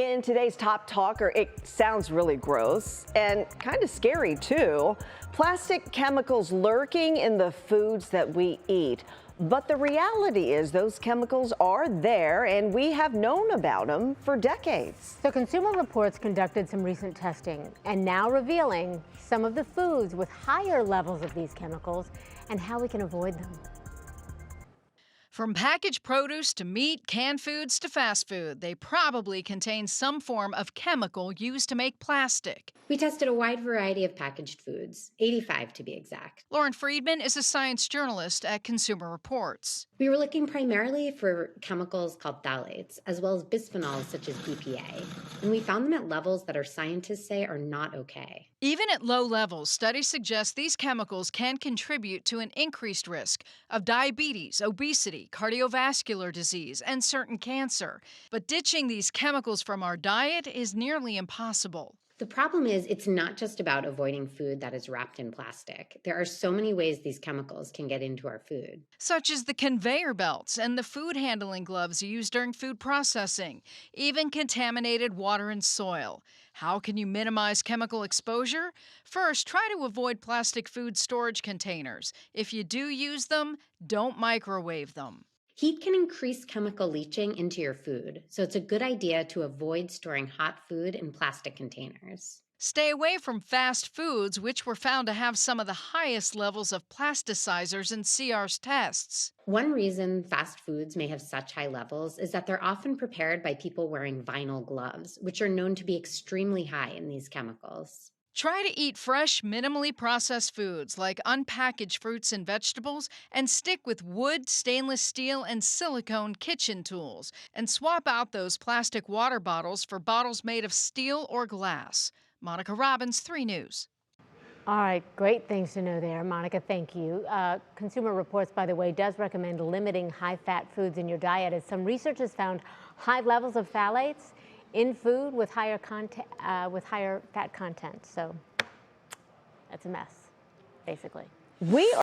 In today's Top Talker, it sounds really gross and kind of scary too. Plastic chemicals lurking in the foods that we eat. But the reality is those chemicals are there and we have known about them for decades. So Consumer Reports conducted some recent testing and now revealing some of the foods with higher levels of these chemicals and how we can avoid them. From packaged produce to meat, canned foods to fast food, they probably contain some form of chemical used to make plastic. We tested a wide variety of packaged foods, 85 to be exact. Lauren Friedman is a science journalist at Consumer Reports. We were looking primarily for chemicals called phthalates, as well as bisphenols such as BPA, and we found them at levels that our scientists say are not okay. Even at low levels, studies suggest these chemicals can contribute to an increased risk of diabetes, obesity, cardiovascular disease, and certain cancer. But ditching these chemicals from our diet is nearly impossible. The problem is it's not just about avoiding food that is wrapped in plastic. There are so many ways these chemicals can get into our food. Such as the conveyor belts and the food handling gloves used during food processing, even contaminated water and soil. How can you minimize chemical exposure? First, try to avoid plastic food storage containers. If you do use them, don't microwave them. Heat can increase chemical leaching into your food, so it's a good idea to avoid storing hot food in plastic containers. Stay away from fast foods, which were found to have some of the highest levels of plasticizers in CR's tests. One reason fast foods may have such high levels is that they're often prepared by people wearing vinyl gloves, which are known to be extremely high in these chemicals. Try to eat fresh, minimally processed foods like unpackaged fruits and vegetables, and stick with wood, stainless steel, and silicone kitchen tools. And swap out those plastic water bottles for bottles made of steel or glass. Monica Robbins, 3 News. All right, great things to know there, Monica, thank you. Consumer Reports, by the way, does recommend limiting high-fat foods in your diet, as some research has found high levels of phthalates in food with higher fat content. So that's a mess, basically. We